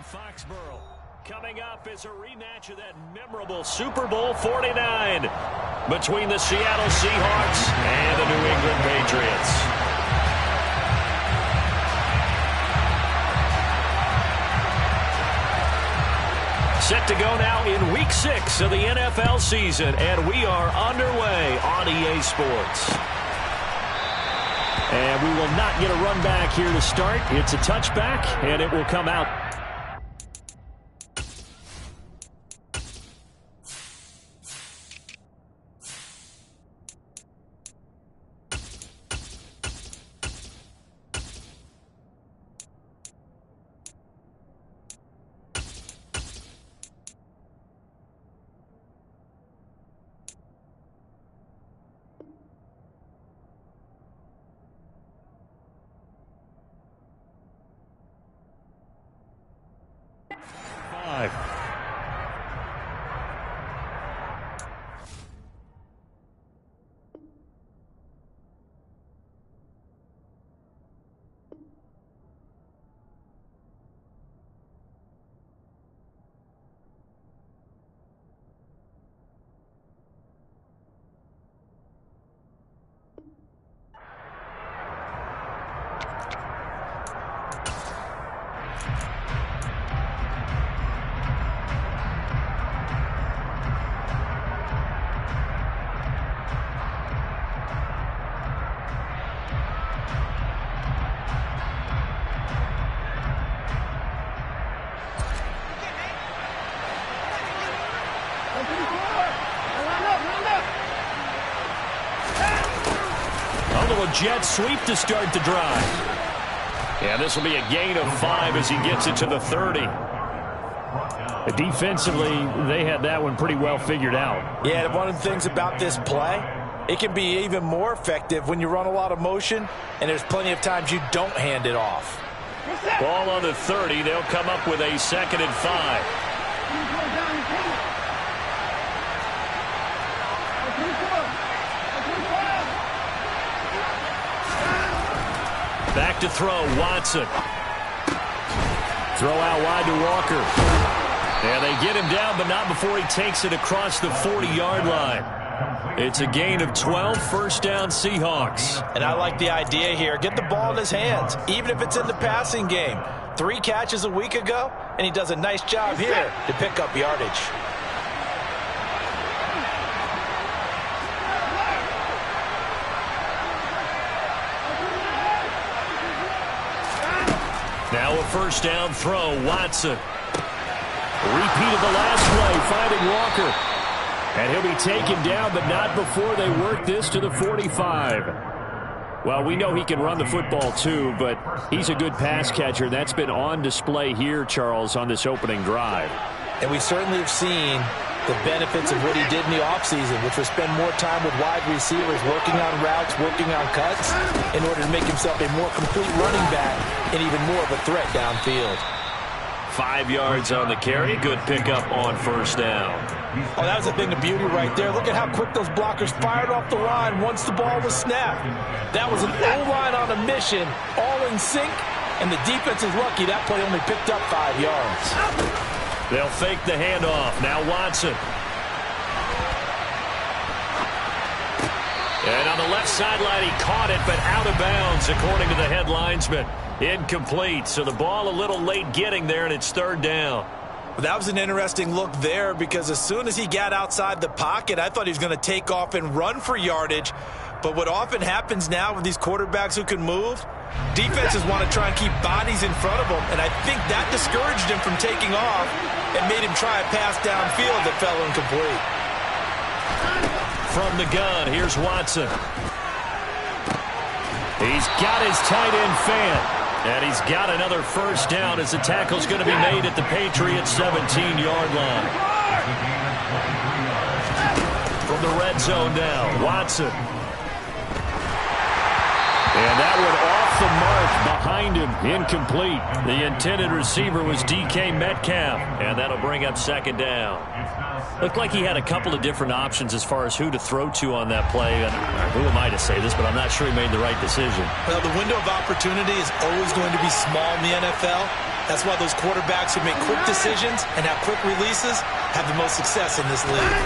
Foxborough. Coming up is a rematch of that memorable Super Bowl 49 between the Seattle Seahawks and the New England Patriots. Set to go now in Week 6 of the NFL season, and we are underway on EA Sports. And we will not get a run back here to start. It's a touchback, and it will come out. Jet sweep to start the drive. Yeah, this will be a gain of 5 as he gets it to the 30. Defensively, they had that one pretty well figured out. Yeah, one of the things about this play, it can be even more effective when you run a lot of motion, and there's plenty of times you don't hand it off. Ball on the 30. They'll come up with a 2nd and 5. Back to throw, Watson. Throw out wide to Walker. And they get him down, but not before he takes it across the 40-yard line. It's a gain of 12, first down Seahawks. And I like the idea here. Get the ball in his hands, even if it's in the passing game. 3 catches a week ago, and he does a nice job here to pick up yardage. Now a first down throw, Watson. Repeat of the last play, finding Walker. And he'll be taken down, but not before they work this to the 45. Well, we know he can run the football too, but he's a good pass catcher. That's been on display here, Charles, on this opening drive. And we certainly have seen the benefits of what he did in the offseason, which was spend more time with wide receivers, working on routes, working on cuts, in order to make himself a more complete running back and even more of a threat downfield. 5 yards on the carry. Good pickup on first down. Oh, that was a thing of beauty right there. Look at how quick those blockers fired off the line once the ball was snapped. That was an O-line on a mission, all in sync, and the defense is lucky that play only picked up 5 yards. They'll fake the handoff. Now Watson. And on the left sideline, he caught it, but out of bounds, according to the head linesman. Incomplete, so the ball a little late getting there, and it's 3rd down. That was an interesting look there because as soon as he got outside the pocket, I thought he was going to take off and run for yardage. But what often happens now with these quarterbacks who can move, defenses want to try and keep bodies in front of them, and I think that discouraged him from taking off and made him try a pass downfield that fell incomplete. From the gun, here's Watson. He's got his tight end fan. And he's got another first down as the tackle's going to be made at the Patriots' 17-yard line. From the red zone now, Watson. And that one off the mark behind him, incomplete. The intended receiver was DK Metcalf, and that'll bring up second down. Looked like he had a couple of different options as far as who to throw to on that play. And who am I to say this, but I'm not sure he made the right decision. Well, the window of opportunity is always going to be small in the NFL. That's why those quarterbacks who make quick decisions and have quick releases have the most success in this league.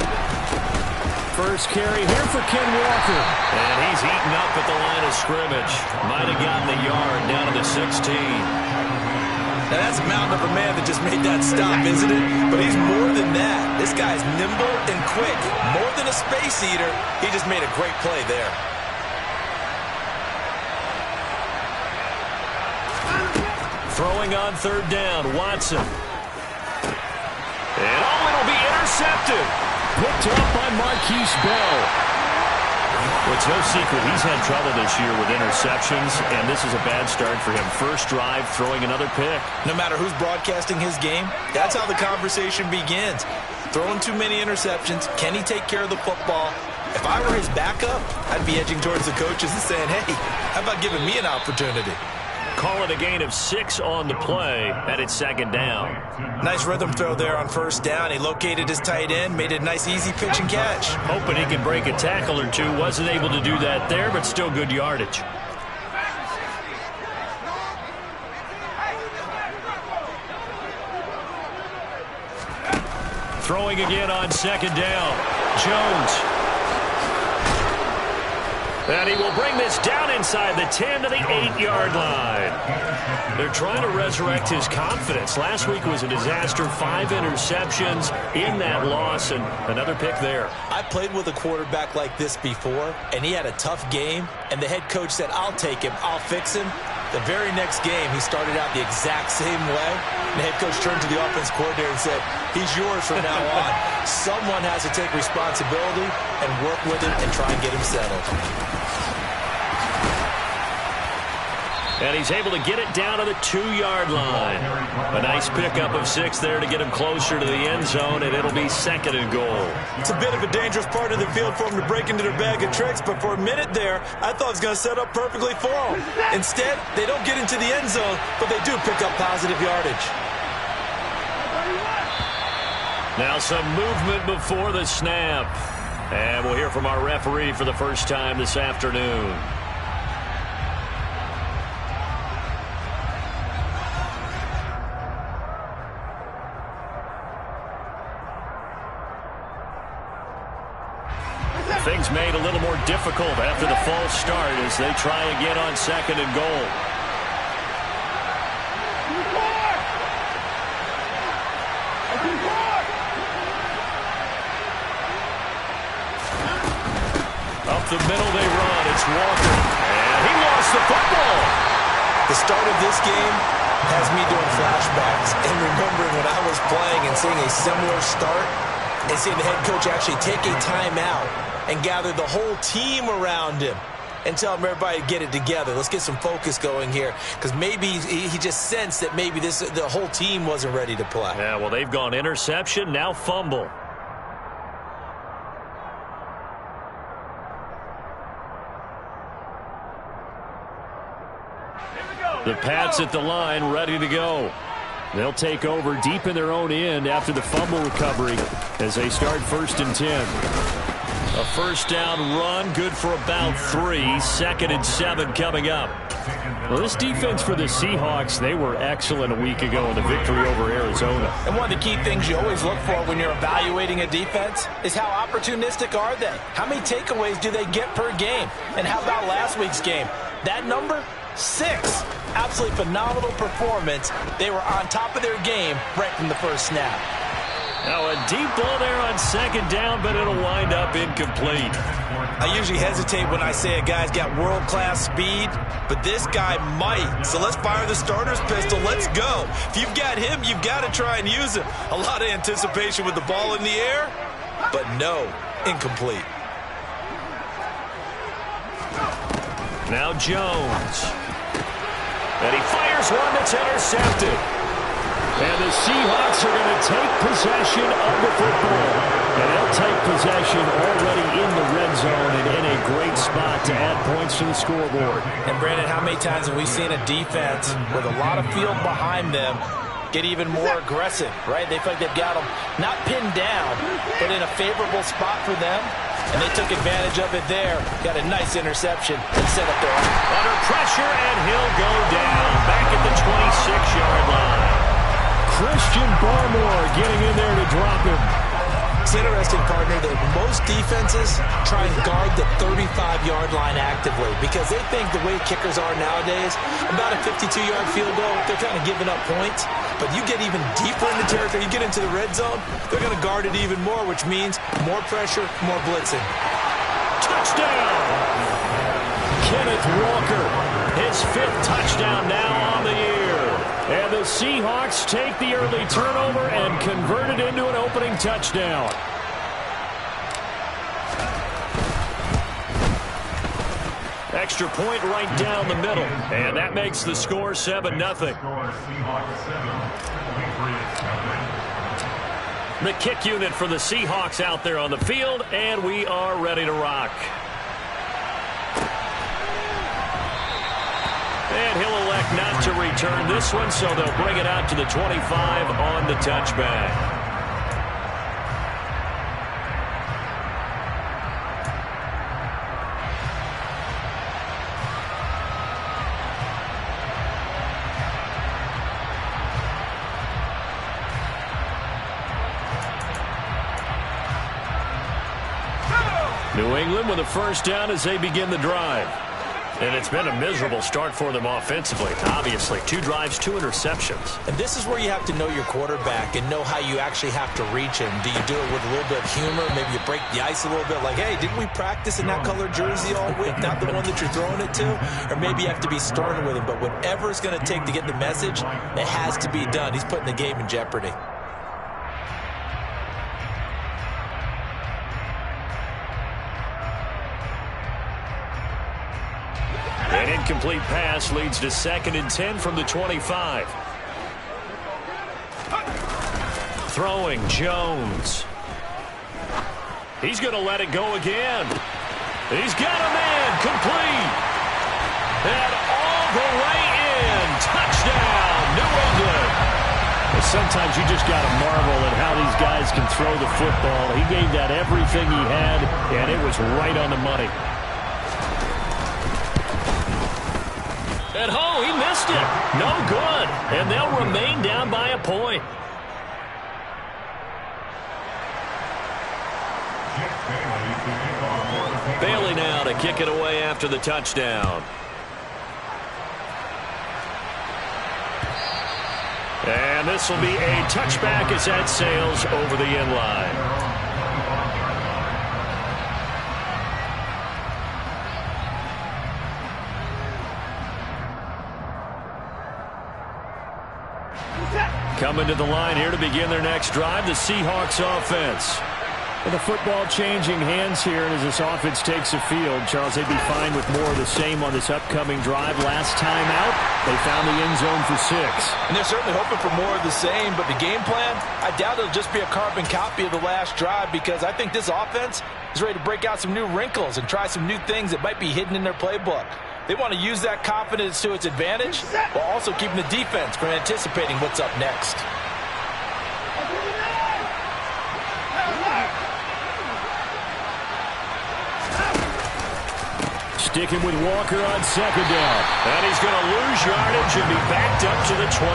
First carry here for Ken Walker. And he's eaten up at the line of scrimmage. Might have gotten the yard down to the 16. Now that's a mountain of a man that just made that stop, isn't it? But he's more than that. This guy's nimble and quick. More than a space eater, he just made a great play there. Throwing on third down, Watson. And it'll be intercepted. Picked up by Marquise Bell. Well, it's no secret he's had trouble this year with interceptions, and this is a bad start for him. First drive, throwing another pick. No matter who's broadcasting his game, that's how the conversation begins. Throwing too many interceptions, can he take care of the football? If I were his backup, I'd be edging towards the coaches and saying, hey, how about giving me an opportunity? Call it a gain of 6 on the play, and it's second down. Nice rhythm throw there on first down. He located his tight end, made it a nice, easy pitch and catch. Hoping he can break a tackle or two. Wasn't able to do that there, but still good yardage. Throwing again on second down. Jones. And he will bring this down inside the 10 to the 8-yard line. They're trying to resurrect his confidence. Last week was a disaster. 5 interceptions in that loss, and another pick there. I played with a quarterback like this before, and he had a tough game, and the head coach said, I'll take him, I'll fix him. The very next game, he started out the exact same way. And the head coach turned to the offense coordinator and said, he's yours from now on. Someone has to take responsibility and work with him and try and get him settled. And he's able to get it down to the 2-yard line. A nice pickup of 6 there to get him closer to the end zone, and it'll be second and goal. It's a bit of a dangerous part of the field for him to break into their bag of tricks, but for a minute there, I thought it was going to set up perfectly for him. Instead, they don't get into the end zone, but they do pick up positive yardage. Now some movement before the snap. And we'll hear from our referee for the first time this afternoon. Things made a little more difficult after the false start as they try again on second and goal. Up the middle they run. It's Walker. And he lost the football. The start of this game has me doing flashbacks and remembering when I was playing and seeing a similar start and seeing the head coach actually take a timeout and gather the whole team around him and tell him everybody to get it together. Let's get some focus going here, because maybe he just sensed that maybe the whole team wasn't ready to play. Yeah, well, they've gone interception, now fumble. The Pats at the line, ready to go. They'll take over deep in their own end after the fumble recovery as they start 1st and 10. A first down run, good for about 3. 2nd and 7 coming up. Well, this defense for the Seahawks, they were excellent a week ago in the victory over Arizona. And one of the key things you always look for when you're evaluating a defense is how opportunistic are they? How many takeaways do they get per game? And how about last week's game? That number? 6. Absolutely phenomenal performance. They were on top of their game right from the first snap. Now a deep ball there on second down, but it'll wind up incomplete. I usually hesitate when I say a guy's got world-class speed, but this guy might. So let's fire the starter's pistol. Let's go. If you've got him, you've got to try and use him. A lot of anticipation with the ball in the air, but no, incomplete. Now Jones. And he fires one that's intercepted. And the Seahawks are going to take possession of the football. And they'll take possession already in the red zone and in a great spot to add points to the scoreboard. And, Brandon, how many times have we seen a defense with a lot of field behind them get even more aggressive, right? They feel like they've got them not pinned down, but in a favorable spot for them. And they took advantage of it there. Got a nice interception and set up there. Under pressure, and he'll go down back at the 26-yard line. Christian Barmore getting in there to drop him. It's interesting, partner, that most defenses try and guard the 35-yard line actively because they think the way kickers are nowadays, about a 52-yard field goal, they're kind of giving up points. But you get even deeper in the territory, you get into the red zone, they're going to guard it even more, which means more pressure, more blitzing. Touchdown! Kenneth Walker, his 5th touchdown now on the year. And the Seahawks take the early turnover and convert it into an opening touchdown. Extra point right down the middle. And that makes the score 7-0. The kick unit for the Seahawks out there on the field, and we are ready to rock. And he'll elect not to return this one, so they'll bring it out to the 25 on the touchback. New England with a first down as they begin the drive. And it's been a miserable start for them offensively. Obviously, 2 drives, 2 interceptions. And this is where you have to know your quarterback and know how you actually have to reach him. Do you do it with a little bit of humor? Maybe you break the ice a little bit like, hey, didn't we practice in that color jersey all week? Not the one that you're throwing it to? Or maybe you have to be stern with him. But whatever it's going to take to get the message, it has to be done. He's putting the game in jeopardy. An incomplete pass leads to 2nd and 10 from the 25. Throwing Jones. He's going to let it go again. He's got a man complete. And all the way in. Touchdown, New England. Sometimes you just got to marvel at how these guys can throw the football. He gave that everything he had, and it was right on the money. And oh, he missed it. No good. And they'll remain down by a point. Bailey now to kick it away after the touchdown. And this will be a touchback as that sails over the end line. Coming to the line here to begin their next drive, the Seahawks offense. With the football changing hands here, and as this offense takes the field, Charles, they'd be fine with more of the same on this upcoming drive. Last time out, they found the end zone for 6. And they're certainly hoping for more of the same, but the game plan, I doubt it'll just be a carbon copy of the last drive because I think this offense is ready to break out some new wrinkles and try some new things that might be hidden in their playbook. They want to use that confidence to its advantage while also keeping the defense from anticipating what's up next. Sticking with Walker on 2nd down. And he's going to lose yardage and be backed up to the 25.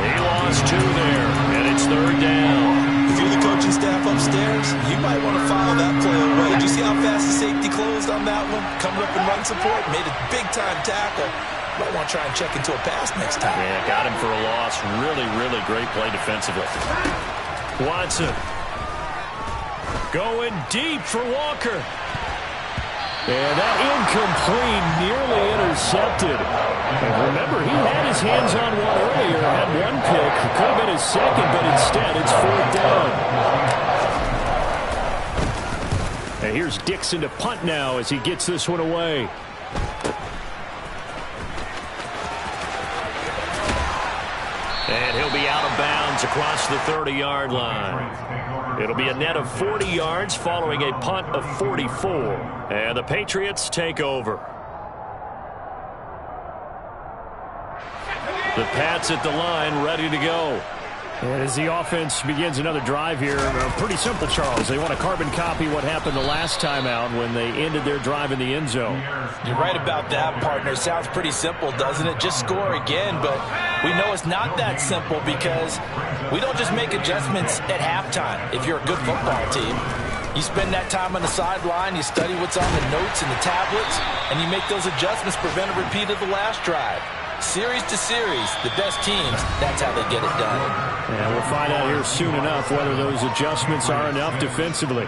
He lost 2 there, and it's 3rd down. If you're the coaching staff upstairs, you might want to file that play away. Did you see how fast the safety closed on that one? Coming up in run support, made a big-time tackle. Might want to try and check into a pass next time. Yeah, got him for a loss. Really, really great play defensively. Watson. Going deep for Walker. And that incomplete, nearly intercepted. And remember, he had his hands on one earlier, had 1 pick. It could have been his 2nd, but instead it's 4th down. And here's Dixon to punt now as he gets this one away. And he'll be out of bounds across the 30-yard line. It'll be a net of 40 yards following a punt of 44. And the Patriots take over. The Pats at the line, ready to go. And as the offense begins another drive here, pretty simple, Charles. They want to carbon copy what happened the last time out when they ended their drive in the end zone. You're right about that, partner. Sounds pretty simple, doesn't it? Just score again, but we know it's not that simple because we don't just make adjustments at halftime if you're a good football team. You spend that time on the sideline, you study what's on the notes and the tablets, and you make those adjustments, prevent a repeat of the last drive. Series to series, the best teams, that's how they get it done. And we'll find out here soon enough whether those adjustments are enough defensively.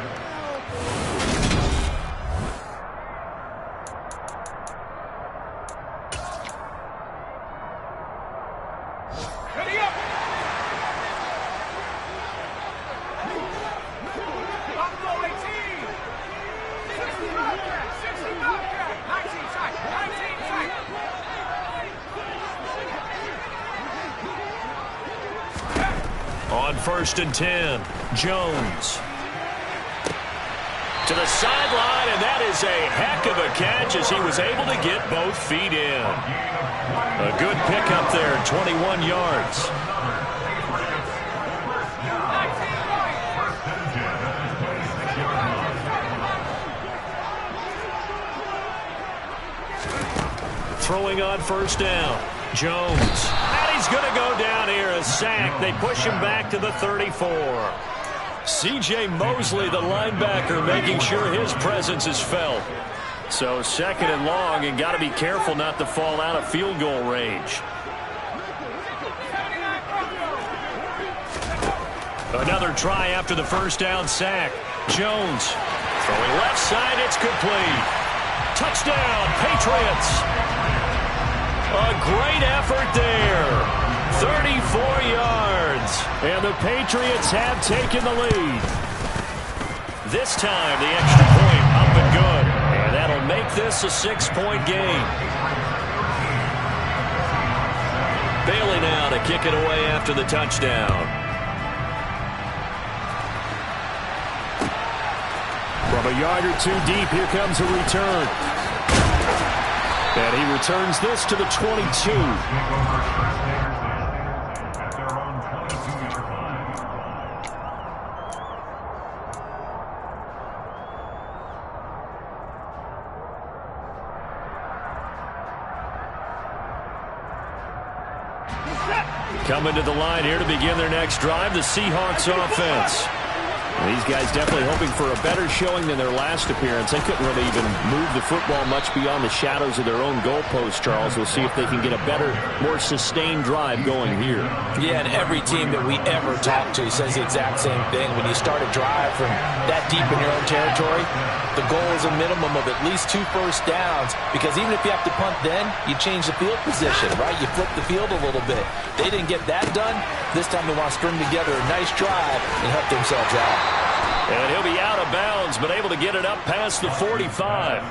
On 1st and 10, Jones. To the sideline, and that is a heck of a catch as he was able to get both feet in. A good pickup there, 21 yards. Throwing on 1st down, Jones. He's going to go down here, a sack. They push him back to the 34. C.J. Mosley, the linebacker, making sure his presence is felt. So 2nd and long, and got to be careful not to fall out of field goal range. Another try after the 1st down sack. Jones throwing left side, it's complete. Touchdown, Patriots. A great effort there. 34 yards. And the Patriots have taken the lead. This time, the extra point up and good. And that'll make this a 6-point game. Bailey now to kick it away after the touchdown. From a yard or two deep, here comes a return. And he returns this to the 22. Coming to the line here to begin their next drive, the Seahawks offense. These guys definitely hoping for a better showing than their last appearance. They couldn't really even move the football much beyond the shadows of their own goalpost, Charles. We'll see if they can get a better, more sustained drive going here. Yeah, and every team that we ever talk to says the exact same thing. When you start a drive from that deep in your own territory, the goal is a minimum of at least 2 first downs, because even if you have to punt then, you change the field position, right? You flip the field a little bit. They didn't get that done. This time they want to string together a nice drive and help themselves out. And he'll be out of bounds, but able to get it up past the 45.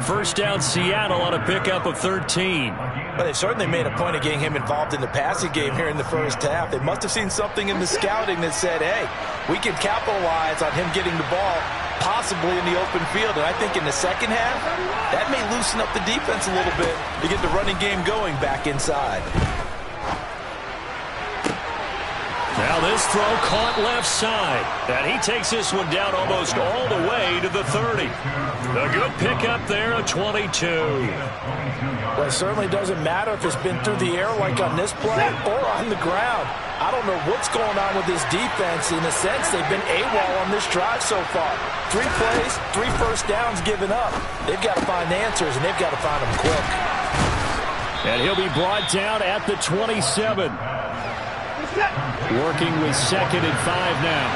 1st down, Seattle on a pickup of 13. But they certainly made a point of getting him involved in the passing game here in the 1st half. They must have seen something in the scouting that said, hey, we can capitalize on him getting the ball possibly in the open field. And I think in the 2nd half, that may loosen up the defense a little bit to get the running game going back inside. Now this throw caught left side. And he takes this one down almost all the way to the 30. A good pickup there, a 22. Well, it certainly doesn't matter if it's been through the air like on this play or on the ground. I don't know what's going on with this defense. In a sense, they've been AWOL on this drive so far. 3 plays, 3 first downs given up. They've got to find answers, and they've got to find them quick. And he'll be brought down at the 27. Working with 2nd and 5 now.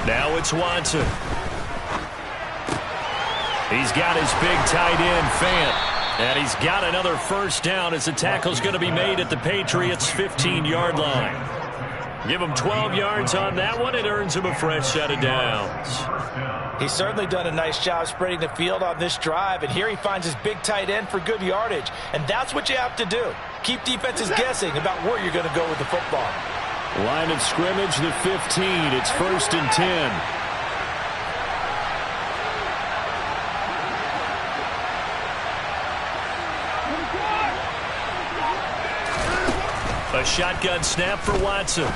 Now it's Watson. He's got his big tight end, Fant. And he's got another 1st down as the tackle's going to be made at the Patriots' 15-yard line. Give him 12 yards on that one. It earns him a fresh set of downs. He's certainly done a nice job spreading the field on this drive, and here he finds his big tight end for good yardage. And that's what you have to do. Keep defenses guessing about where you're going to go with the football. Line of scrimmage, the 15. It's 1st and 10. A shotgun snap for Watson.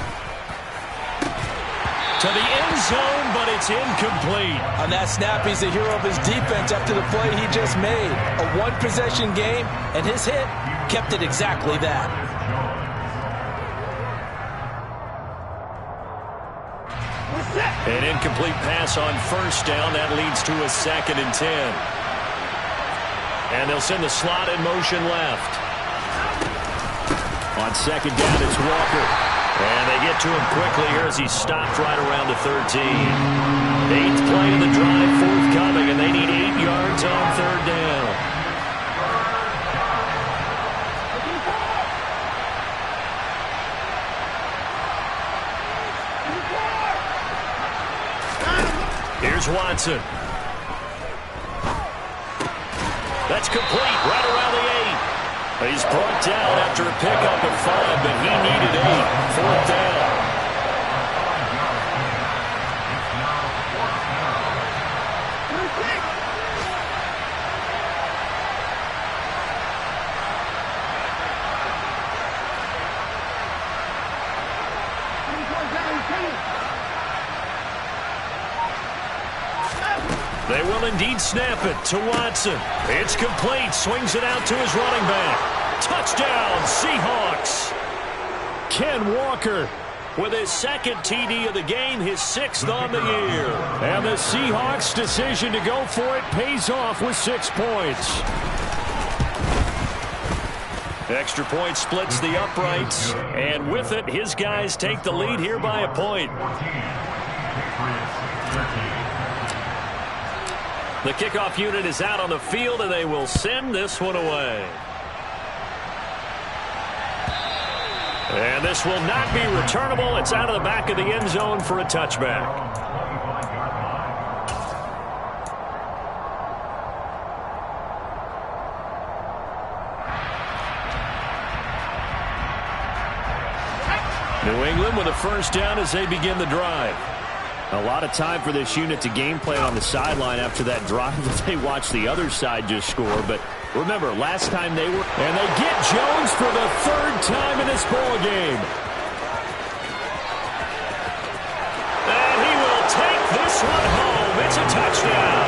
To the end zone, but it's incomplete. On that snap, he's the hero of his defense after the play he just made. A one-possession game, and his hit kept it exactly that. An incomplete pass on 1st down. That leads to a 2nd and 10. And they'll send the slot in motion left. On 2nd down, it's Walker. And they get to him quickly here as he's stopped right around the 13. 8th play of the drive forthcoming, and they need 8 yards on 3rd down. Here's Watson. That's complete right around the 8. He's brought down after a pickup of 5, but he needed 8. 4th down. They will indeed snap it to Watson. It's complete. Swings it out to his running back. Touchdown, Seahawks. Ken Walker with his 2nd TD of the game, his 6th on the year. And the Seahawks' decision to go for it pays off with 6 points. Extra point splits the uprights. And with it, his guys take the lead here by a point. The kickoff unit is out on the field, and they will send this one away. And this will not be returnable. It's out of the back of the end zone for a touchback. New England with a 1st down as they begin the drive. A lot of time for this unit to game plan on the sideline after that drive that they watched the other side just score. But remember, last time they were... And they get Jones for the 3rd time in this ball game. And he will take this one home. It's a touchdown.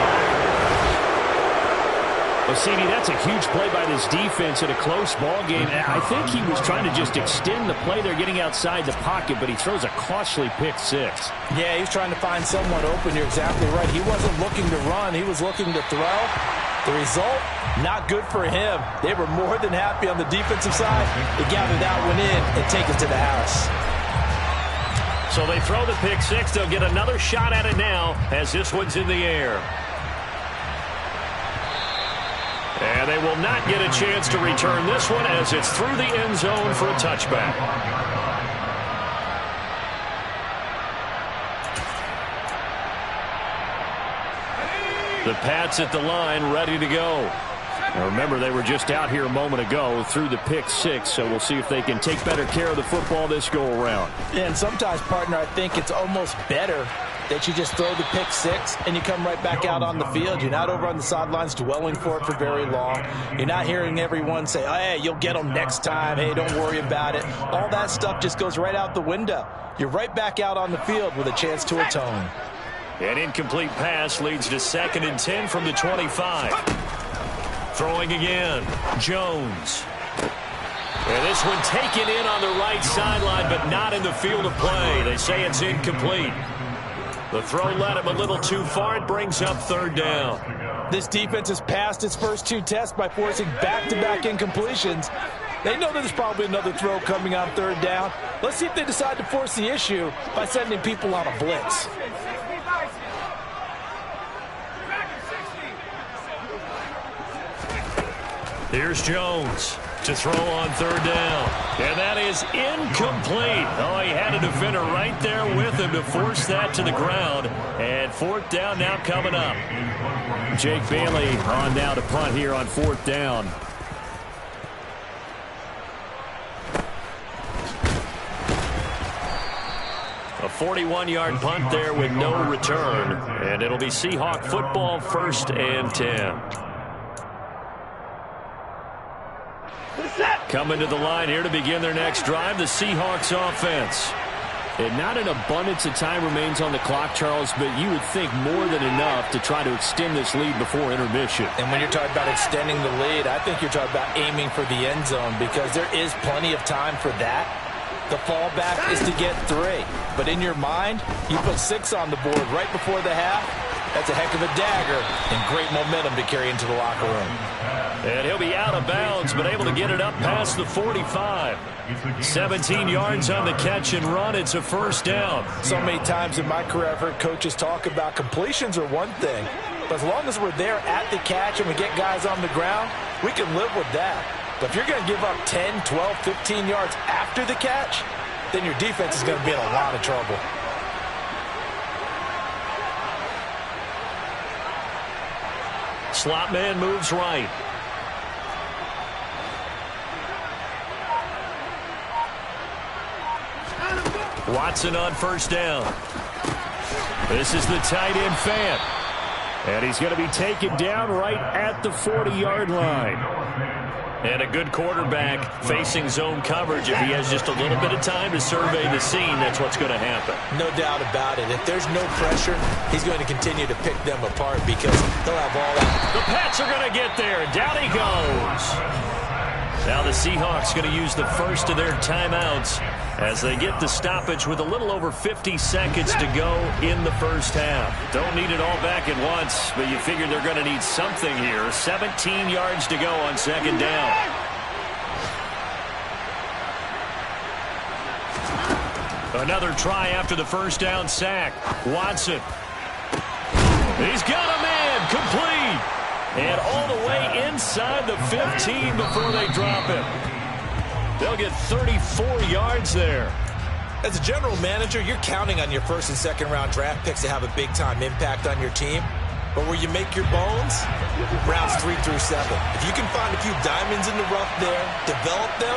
Well, CD, that's a huge play by this defense in a close ball game. I think he was trying to just extend the play. They're getting outside the pocket, but he throws a costly pick 6. Yeah, he's trying to find someone open. You're exactly right. He wasn't looking to run. He was looking to throw. The result, not good for him. They were more than happy on the defensive side to gather that one in and take it to the house. So they throw the pick 6. They'll get another shot at it now as this one's in the air. And they will not get a chance to return this one as it's through the end zone for a touchback. The Pats at the line, ready to go. Now remember, they were just out here a moment ago through the pick 6, so we'll see if they can take better care of the football this go-around. Yeah, and sometimes, partner, I think it's almost better that you just throw the pick 6 and you come right back out on the field. You're not over on the sidelines dwelling for it for very long. You're not hearing everyone say, oh, hey, you'll get them next time. Hey, don't worry about it. All that stuff just goes right out the window. You're right back out on the field with a chance to atone. An incomplete pass leads to 2nd and 10 from the 25. Throwing again, Jones. And this one taken in on the right sideline, but not in the field of play. They say it's incomplete. The throw led him a little too far. It brings up 3rd down. This defense has passed its first 2 tests by forcing back-to-back incompletions. They know there's probably another throw coming on 3rd down. Let's see if they decide to force the issue by sending people on a blitz. Here's Jones. to throw on third down. And that is incomplete. Oh, he had a defender right there with him to force that to the ground. And fourth down now coming up. Jake Bailey on now to punt here on fourth down. A 41-yard punt there with no return. And it'll be Seahawk football, 1st and 10. Coming to the line here to begin their next drive, the Seahawks offense. And not an abundance of time remains on the clock, Charles, but you would think more than enough to try to extend this lead before intermission. And when you're talking about extending the lead, I think you're talking about aiming for the end zone because there is plenty of time for that. The fallback is to get 3. But in your mind, you put 6 on the board right before the half. That's a heck of a dagger and great momentum to carry into the locker room. And he'll be out of bounds, but able to get it up past the 45. 17 yards on the catch and run. It's a first down. So many times in my career, I've heard coaches talk about completions are one thing. But as long as we're there at the catch and we get guys on the ground, we can live with that. But if you're going to give up 10, 12, 15 yards after the catch, then your defense is going to be in a lot of trouble. Slot man moves right. Watson on first down. This is the tight end Fant. And he's going to be taken down right at the 40-yard line. And a good quarterback facing zone coverage. If he has just a little bit of time to survey the scene, that's what's going to happen. No doubt about it. If there's no pressure, he's going to continue to pick them apart because he'll have all that. The Pats are going to get there. Down he goes. Now the Seahawks going to use the first of their timeouts as they get the stoppage with a little over 50 seconds to go in the first half. Don't need it all back at once, but you figure they're going to need something here. 17 yards to go on second down. Another try after the first down sack. Watson. He's got a man complete. And all the way inside the 15 before they drop him. They'll get 34 yards there. As a general manager, you're counting on your first and second round draft picks to have a big-time impact on your team. But where you make your bones, rounds 3 through 7. If you can find a few diamonds in the rough there, develop them,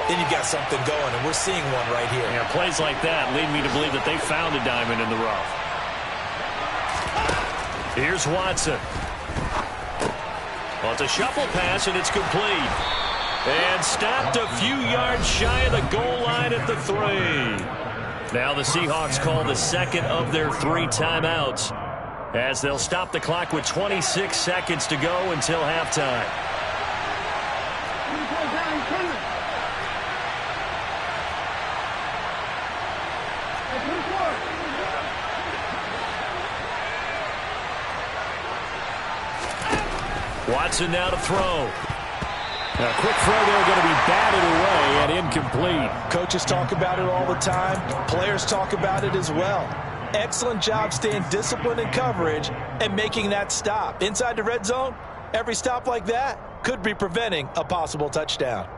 then you've got something going, and we're seeing one right here. Yeah, plays like that lead me to believe that they found a diamond in the rough. Here's Watson. Well, it's a shuffle pass, and it's complete. And stopped a few yards shy of the goal line at the 3. Now the Seahawks call the second of their 3 timeouts as they'll stop the clock with 26 seconds to go until halftime. Watson now to throw. A quick throw there going to be batted away and incomplete. Coaches talk about it all the time. Players talk about it as well. Excellent job staying disciplined in coverage and making that stop. Inside the red zone, every stop like that could be preventing a possible touchdown.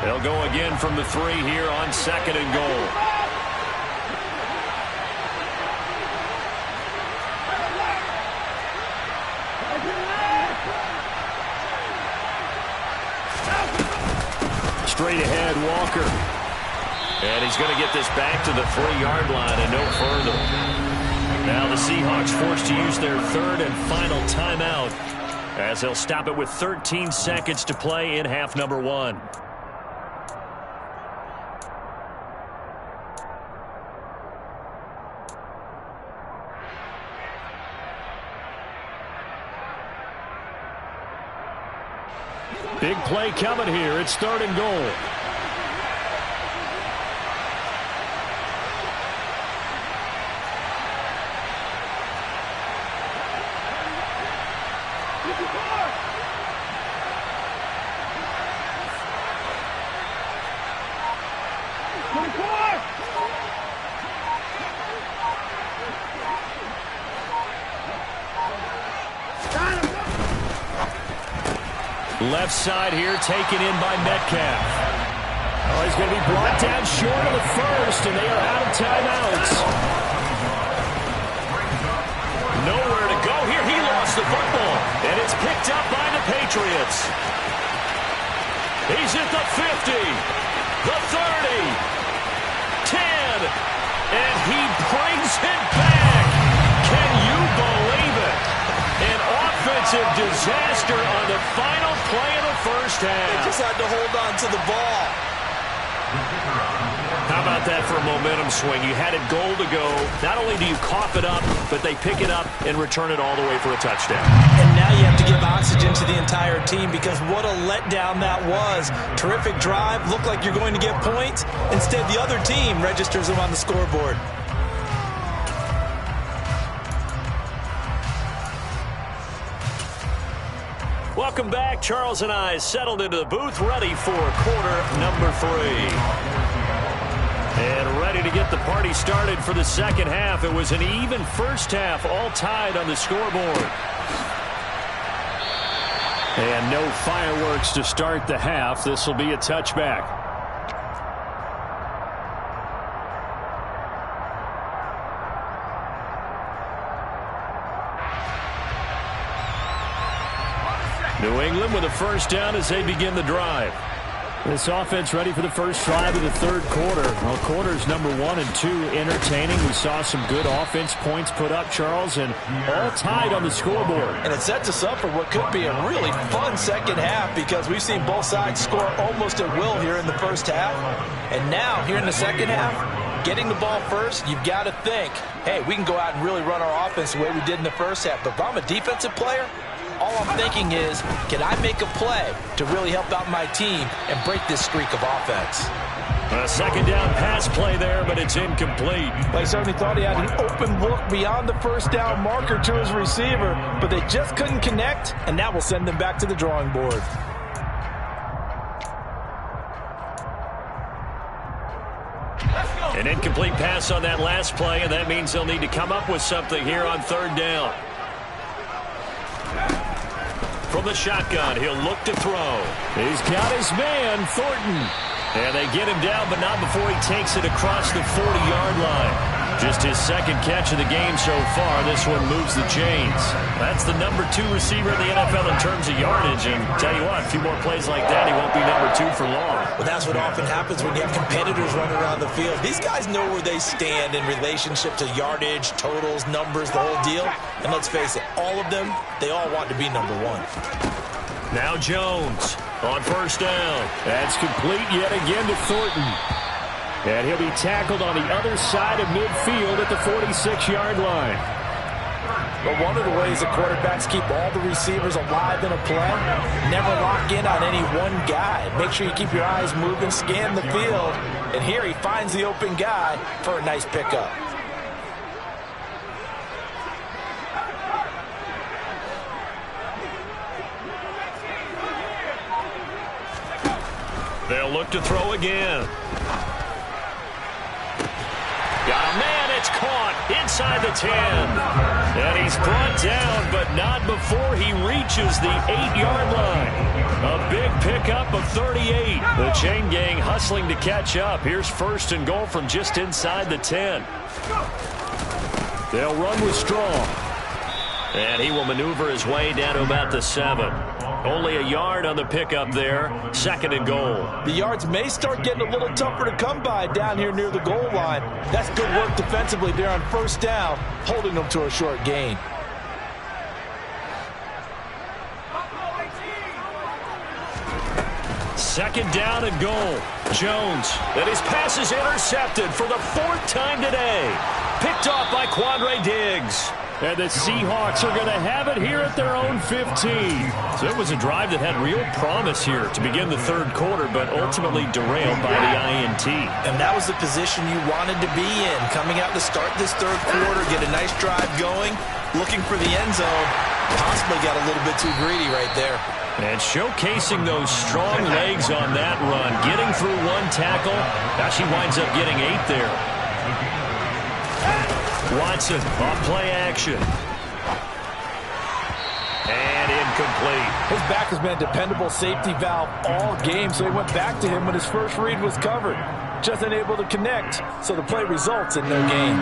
They'll go again from the 3 here on second and goal. Straight ahead, Walker. And he's going to get this back to the 3-yard line and no further. Now the Seahawks forced to use their third and final timeout as they'll stop it with 13 seconds to play in half number 1. Big play coming here. It's third and goal. Left side here taken in by Metcalf. Oh, he's going to be brought down short of the first, and they are out of timeouts. Nowhere to go here. He lost the football, and it's picked up by the Patriots. He's at the 50, the 30, 10, and he brings it back. Can you believe it? An offensive disaster on the final play of the first half. They just had to hold on to the ball. How about that for a momentum swing? You had it goal to go. Not only do you cough it up, but they pick it up and return it all the way for a touchdown. And now you have to give oxygen to the entire team because what a letdown that was. Terrific drive. Looked like you're going to get points. Instead, the other team registers them on the scoreboard. Welcome back. Charles and I settled into the booth, ready for quarter number 3. And ready to get the party started for the second half. It was an even first half, all tied on the scoreboard. And no fireworks to start the half. This will be a touchback. New England with a first down as they begin the drive. This offense ready for the first drive of the third quarter. Well, quarters number 1 and 2 entertaining. We saw some good offense points put up, Charles, and all tied on the scoreboard. And it sets us up for what could be a really fun second half because we've seen both sides score almost at will here in the first half. And now, here in the second half, getting the ball first, you've got to think, hey, we can go out and really run our offense the way we did in the first half. But if I'm a defensive player, all I'm thinking is, can I make a play to really help out my team and break this streak of offense? A second down pass play there, but it's incomplete. They certainly thought he had an open look beyond the first down marker to his receiver, but they just couldn't connect, and that will send them back to the drawing board. An incomplete pass on that last play, and that means they'll need to come up with something here on third down. From the shotgun, he'll look to throw. He's got his man, Thornton. And they get him down, but not before he takes it across the 40-yard line. Just his second catch of the game so far. This one moves the chains. That's the number 2 receiver in the NFL in terms of yardage. And tell you what, a few more plays like that, he won't be number 2 for long. Well, that's what often happens when you have competitors running around the field. These guys know where they stand in relationship to yardage, totals, numbers, the whole deal. And let's face it, all of them, they all want to be number 1. Now Jones on first down. That's complete yet again to Thornton. And he'll be tackled on the other side of midfield at the 46-yard line. But one of the ways that quarterbacks keep all the receivers alive in a play, never lock in on any one guy. Make sure you keep your eyes moving, scan the field. And here he finds the open guy for a nice pickup. They'll look to throw again. Got a man, it's caught inside the 10. And he's brought down, but not before he reaches the 8-yard line. A big pickup of 38. The chain gang hustling to catch up. Here's first and goal from just inside the 10. They'll run with Strong. And he will maneuver his way down to about the 7. Only a yard on the pickup there. Second and goal. The yards may start getting a little tougher to come by down here near the goal line. That's good work defensively there on first down, holding them to a short gain. Second down and goal. Jones. And his pass is intercepted for the 4th time today. Picked off by Quandre Diggs. And the Seahawks are going to have it here at their own 15. So it was a drive that had real promise here to begin the third quarter, but ultimately derailed by the INT. And that was the position you wanted to be in. Coming out to start this third quarter, get a nice drive going, looking for the end zone. Possibly got a little bit too greedy right there. And showcasing those strong legs on that run. Getting through one tackle. Now she winds up getting 8 there. Watson off play action. And incomplete. His back has been a dependable safety valve all game, so he went back to him when his first read was covered. Just unable to connect, so the play results in no gain.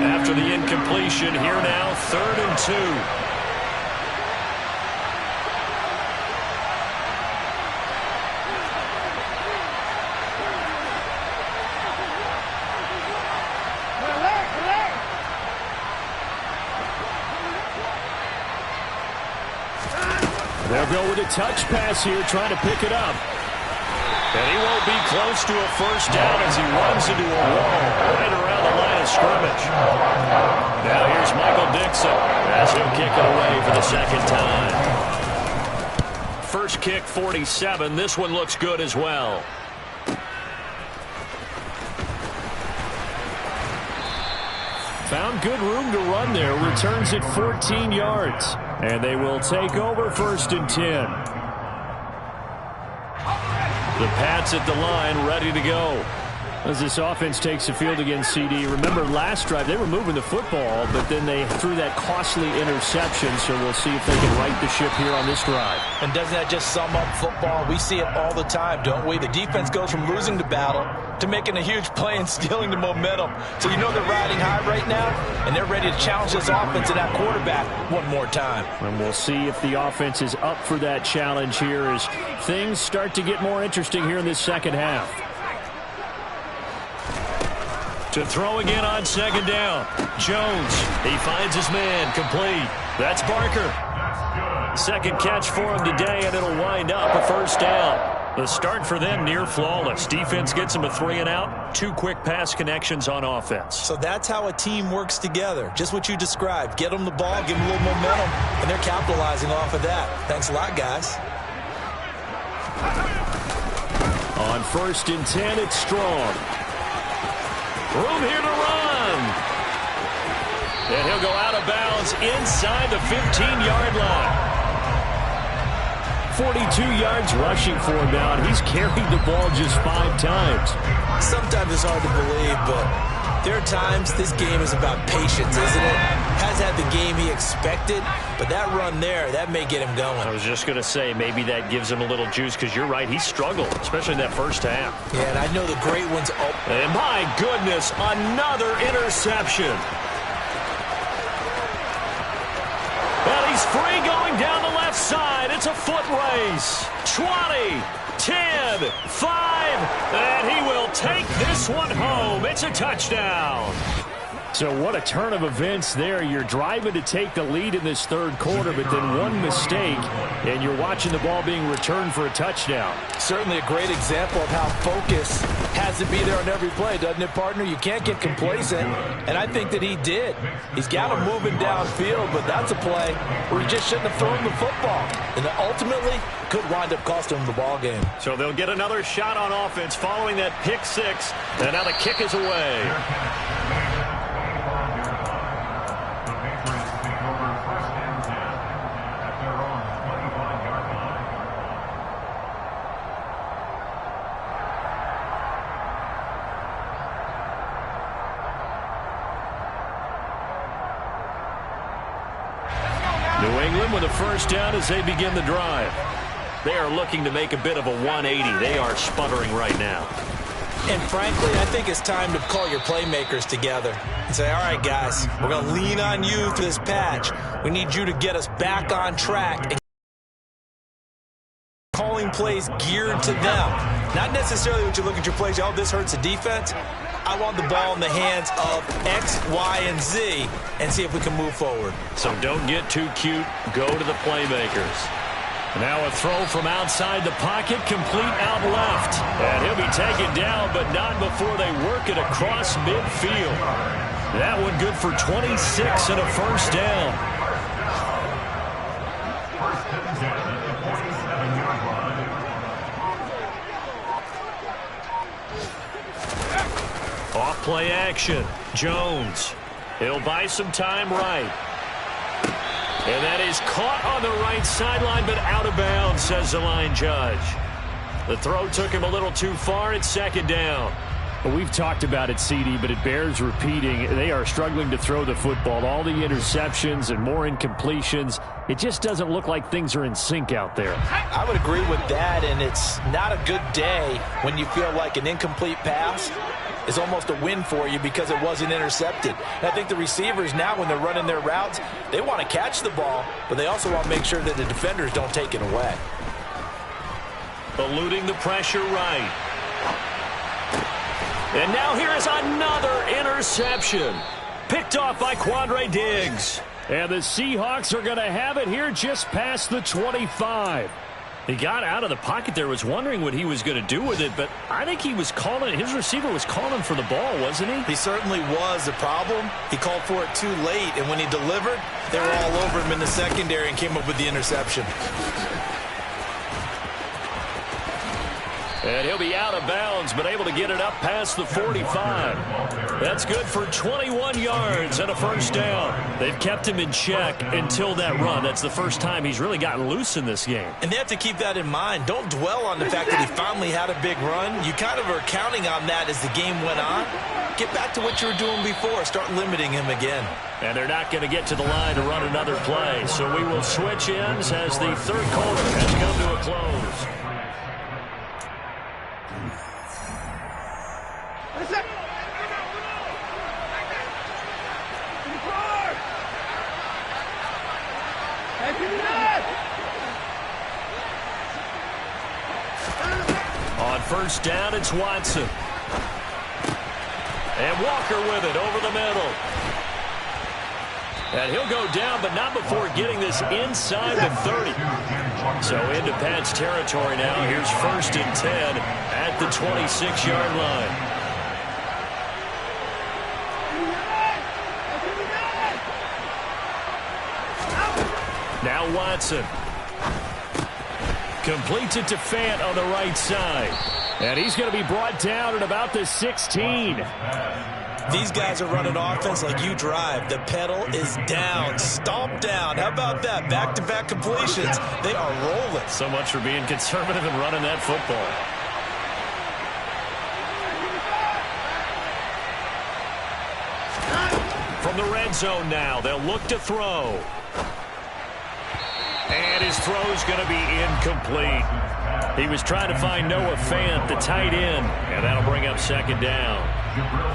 After the incompletion, here now, 3rd and 2. They'll go with a touch pass here, trying to pick it up. And he won't be close to a first down as he runs into a wall right around the line of scrimmage. Now here's Michael Dixon as he'll kick it away for the second time. First kick, 47. This one looks good as well. Found good room to run there. Returns it 14 yards. And they will take over 1st and 10. The Pats at the line, ready to go. As this offense takes the field against CD. Remember, last drive, they were moving the football, but then they threw that costly interception, so we'll see if they can right the ship here on this drive. And doesn't that just sum up football? We see it all the time, don't we? The defense goes from losing the battle to making a huge play and stealing the momentum. So you know they're riding high right now, and they're ready to challenge this offense and that quarterback one more time. And we'll see if the offense is up for that challenge here as things start to get more interesting here in this second half. To throw again on 2nd down. Jones, he finds his man, complete. That's Barker. Second catch for him today, and it'll wind up a first down. The start for them near flawless. Defense gets them a 3 and out. 2 quick pass connections on offense. So that's how a team works together. Just what you described. Get them the ball, give them a little momentum, and they're capitalizing off of that. Thanks a lot, guys. On 1st and 10, it's Strong. Room here to run. And he'll go out of bounds inside the 15-yard line. 42 yards rushing for him now, and he's carried the ball just 5 times. Sometimes it's hard to believe, but there are times this game is about patience, isn't it? Has had the game he expected, but that run there, that may get him going. I was just going to say, maybe that gives him a little juice, because you're right, he struggled, especially in that first half. Yeah, and I know the great ones. And my goodness, another interception. Well, he's free going down the left side. It's a foot race. 20, 10, 5, and he will take this one home. It's a touchdown. So what a turn of events there. You're driving to take the lead in this 3rd quarter, but then one mistake, and you're watching the ball being returned for a touchdown. Certainly a great example of how focus has to be there on every play, doesn't it, partner? You can't get complacent, and I think that he did. He's got him moving downfield, but that's a play where he just shouldn't have thrown the football, and ultimately could wind up costing him the ball game. So they'll get another shot on offense following that pick 6, and now the kick is away. New England with a first down as they begin the drive. They are looking to make a bit of a 180. They are sputtering right now. And frankly, I think it's time to call your playmakers together and say, all right, guys, we're going to lean on you for this patch. We need you to get us back on track. And calling plays geared to them. Not necessarily what you look at your plays, oh, this hurts the defense. I want the ball in the hands of X, Y, and Z and see if we can move forward. So don't get too cute. Go to the playmakers. Now a throw from outside the pocket, complete out left. And he'll be taken down, but not before they work it across midfield. That one good for 26 and a first down. Off play action. Jones. He'll buy some time right. And that is caught on the right sideline, but out of bounds, says the line judge. The throw took him a little too far. It's 2nd down. Well, we've talked about it, CD, but it bears repeating. They are struggling to throw the football. All the interceptions and more incompletions. It just doesn't look like things are in sync out there. I would agree with that, and it's not a good day when you feel like an incomplete pass is almost a win for you because it wasn't intercepted. And I think the receivers now, when they're running their routes, they want to catch the ball, but they also want to make sure that the defenders don't take it away. Eluding the pressure right. And now here is another interception. Picked off by Quandre Diggs. And the Seahawks are going to have it here just past the 25. He got out of the pocket there, was wondering what he was going to do with it, but I think he was calling, his receiver was calling for the ball, wasn't he? He certainly was. The problem, he called for it too late, and when he delivered, they were all over him in the secondary and came up with the interception. And he'll be out of bounds, but able to get it up past the 45. That's good for 21 yards and a first down. They've kept him in check until that run. That's the first time he's really gotten loose in this game. And they have to keep that in mind. Don't dwell on the fact that he finally had a big run. You kind of are counting on that as the game went on. Get back to what you were doing before. Start limiting him again. And they're not going to get to the line to run another play. So we will switch ends as the third quarter has come to a close. On first down, it's Watson. And Walker with it over the middle. And he'll go down, but not before getting this inside the 30. So into Pat's territory now. Here's first and 10 at the 26-yard line. Now Watson. Completes it to Fant on the right side. And he's going to be brought down at about the 16. These guys are running offense like you drive. The pedal is down. Stomp down. How about that? Back-to-back completions. They are rolling. So much for being conservative and running that football. From the red zone now, they'll look to throw. And his throw's going to be incomplete. He was trying to find Noah Fant, the tight end, and that'll bring up second down.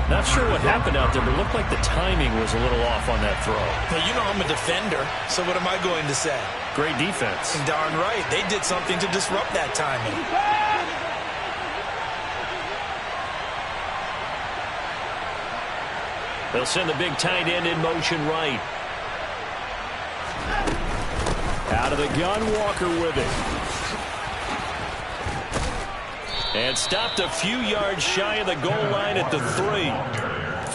Not sure what happened out there, but it looked like the timing was a little off on that throw. Well, you know I'm a defender, so what am I going to say? Great defense. And darn right, they did something to disrupt that timing. They'll send the big tight end in motion right. Out of the gun, Walker with it. And stopped a few yards shy of the goal line at the 3.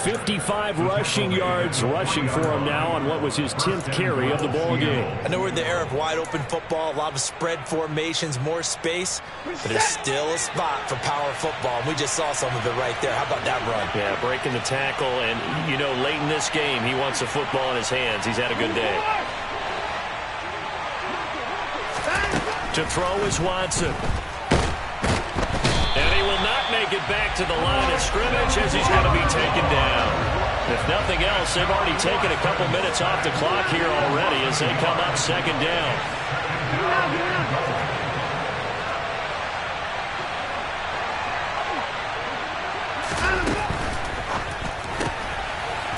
55 rushing yards rushing for him now on what was his 10th carry of the ball game. I know we're in the era of wide open football, a lot of spread formations, more space, but there's still a spot for power football. And we just saw some of it right there. How about that run? Yeah, breaking the tackle, and you know, late in this game, he wants the football in his hands. He's had a good day. To throw is Watson. And he will not make it back to the line of scrimmage as he's going to be taken down. If nothing else, they've already taken a couple minutes off the clock here already as they come up second down.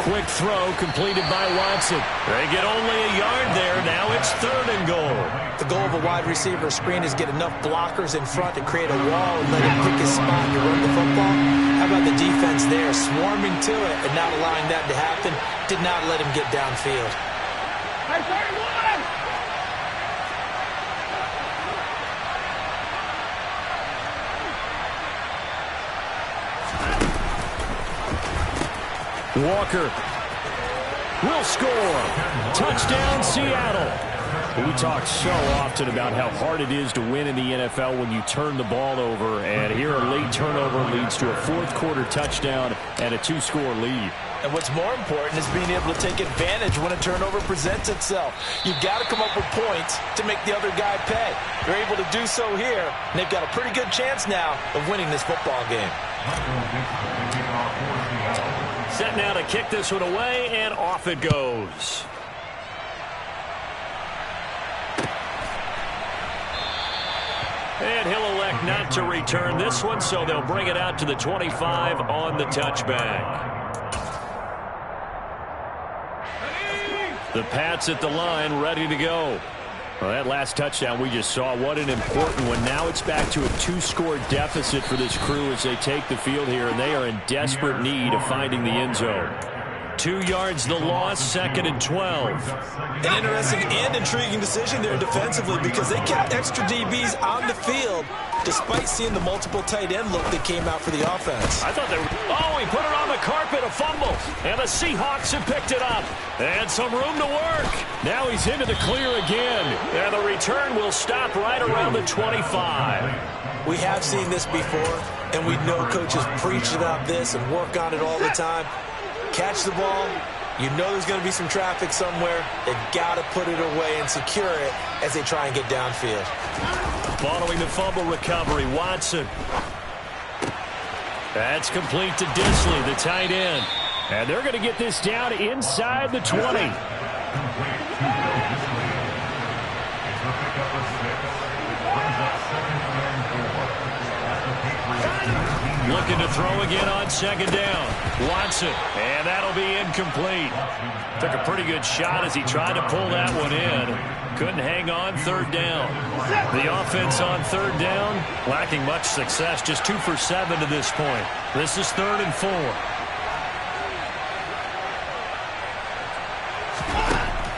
Quick throw completed by Watson. They get only a yard there. Now it's third and goal. The goal of a wide receiver screen is get enough blockers in front to create a wall and let him pick his spot to run the football. How about the defense there, swarming to it and not allowing that to happen? Did not let him get downfield. Walker will score. Touchdown, Seattle. We talk so often about how hard it is to win in the NFL when you turn the ball over, and here a late turnover leads to a fourth-quarter touchdown and a 2-score lead. And what's more important is being able to take advantage when a turnover presents itself. You've got to come up with points to make the other guy pay. They're able to do so here, and they've got a pretty good chance now of winning this football game. Set now to kick this one away, and off it goes. And he'll elect not to return this one, so they'll bring it out to the 25 on the touchback. The Pats at the line, ready to go. Well, that last touchdown we just saw, what an important one. Now it's back to a 2-score deficit for this crew as they take the field here, and they are in desperate need of finding the end zone. 2 yards the loss, 2nd and 12. An interesting and intriguing decision there defensively because they kept extra DBs on the field despite seeing the multiple tight end look that came out for the offense. I thought they were... Oh, he put it on the carpet, a fumble. And the Seahawks have picked it up. And some room to work. Now he's into the clear again. And the return will stop right around the 25. We have seen this before, and we know coaches preach about this and work on it all the time. Catch the ball. You know there's going to be some traffic somewhere. They've got to put it away and secure it as they try and get downfield. Following the fumble recovery, Watson. That's complete to Disley, the tight end. And they're going to get this down inside the 20. Looking to throw again on 2nd down. Watson, and that'll be incomplete. Took a pretty good shot as he tried to pull that one in. Couldn't hang on 3rd down. The offense on 3rd down, lacking much success. Just 2 for 7 to this point. This is 3rd and 4.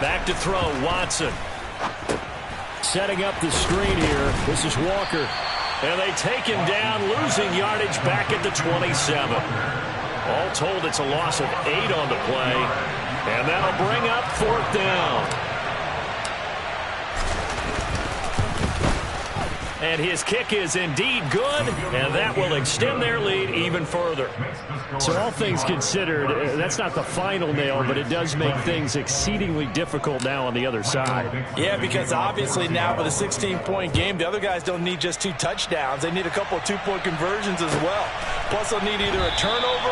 Back to throw, Watson. Setting up the screen here. This is Walker. And they take him down, losing yardage back at the 27. All told, it's a loss of 8 on the play. And that'll bring up 4th down. And his kick is indeed good, and that will extend their lead even further. So all things considered, that's not the final nail, but it does make things exceedingly difficult now on the other side. Yeah, because obviously now with a 16-point game, the other guys don't need just 2 touchdowns. They need a couple of 2-point conversions as well. Plus they'll need either a turnover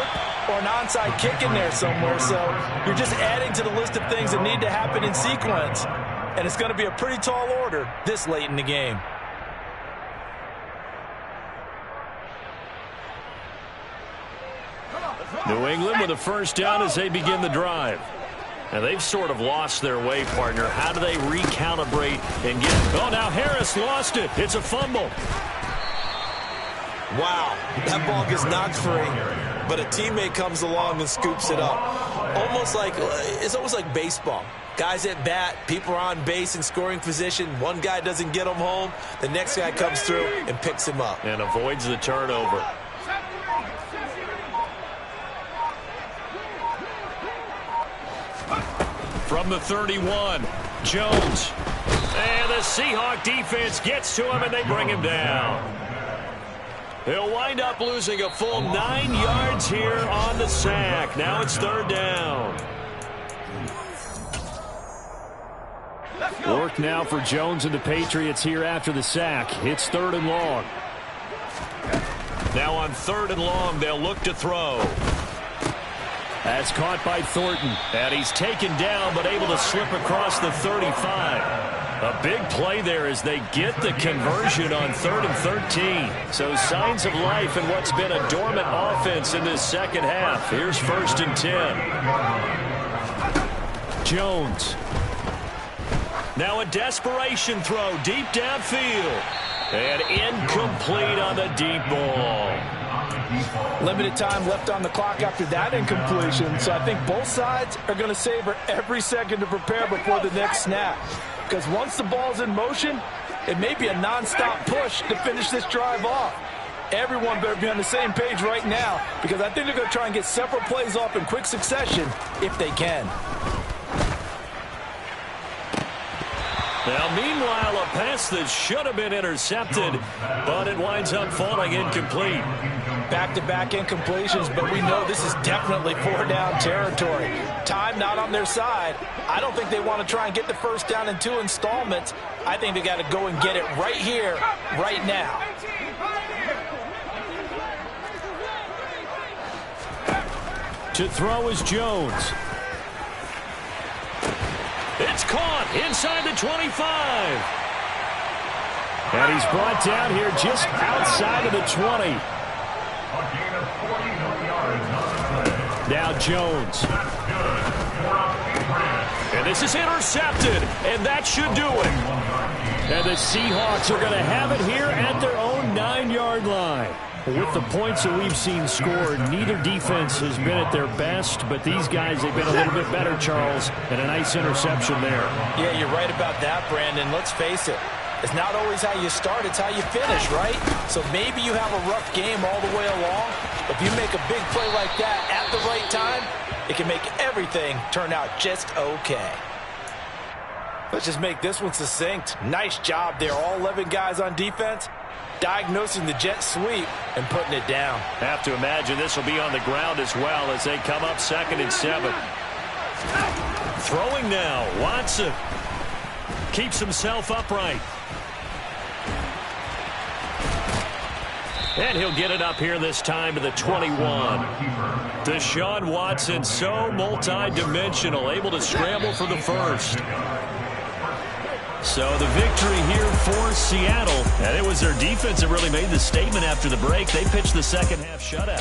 or an onside kick in there somewhere. So you're just adding to the list of things that need to happen in sequence. And it's going to be a pretty tall order this late in the game. New England with a 1st down as they begin the drive. Now they've sort of lost their way, partner. How do they recalibrate and get... Oh, now Harris lost it. It's a fumble. Wow, that ball gets knocked free, but a teammate comes along and scoops it up. It's almost like baseball. Guys at bat, people are on base in scoring position. One guy doesn't get him home. The next guy comes through and picks him up. And avoids the turnover. From the 31, Jones. And the Seahawk defense gets to him, and they bring him down. He'll wind up losing a full 9 yards here on the sack. Now it's 3rd down. Work now for Jones and the Patriots here after the sack. It's 3rd and long. Now on 3rd and long, they'll look to throw. That's caught by Thornton. And he's taken down, but able to slip across the 35. A big play there as they get the conversion on 3rd and 13. So signs of life in what's been a dormant offense in this second half. Here's 1st and 10. Jones. Now a desperation throw deep downfield. And incomplete on the deep ball. Limited time left on the clock after that incompletion, so I think both sides are going to savor every second to prepare before the next snap. Because once the ball's in motion, it may be a non-stop push to finish this drive off. Everyone better be on the same page right now, because I think they're going to try and get several plays off in quick succession if they can. Now, meanwhile, a pass that should have been intercepted, but it winds up falling incomplete. Back-to-back incompletions, but we know this is definitely 4-down territory. Time not on their side. I don't think they want to try and get the first down in 2 installments. I think they got to go and get it right here, right now. To throw is Jones. It's caught inside the 25. And he's brought down here just outside of the 20. Now Jones. And this is intercepted, and that should do it. And the Seahawks are going to have it here at their own 9-yard line. With the points that we've seen scored, neither defense has been at their best, but these guys, they've been a little bit better, Charles, and a nice interception there. Yeah, you're right about that, Brandon. Let's face it. It's not always how you start, it's how you finish, right? So maybe you have a rough game all the way along. If you make a big play like that at the right time, it can make everything turn out just okay. Let's just make this one succinct. Nice job there, all 11 guys on defense, diagnosing the jet sweep and putting it down. Have to imagine this will be on the ground as well as they come up 2nd and 7. Throwing now, Watson keeps himself upright. And he'll get it up here this time to the 21. Deshaun Watson, so multi-dimensional, able to scramble for the first. So the victory here for Seattle. And it was their defense that really made the statement after the break. They pitched the second half shutout.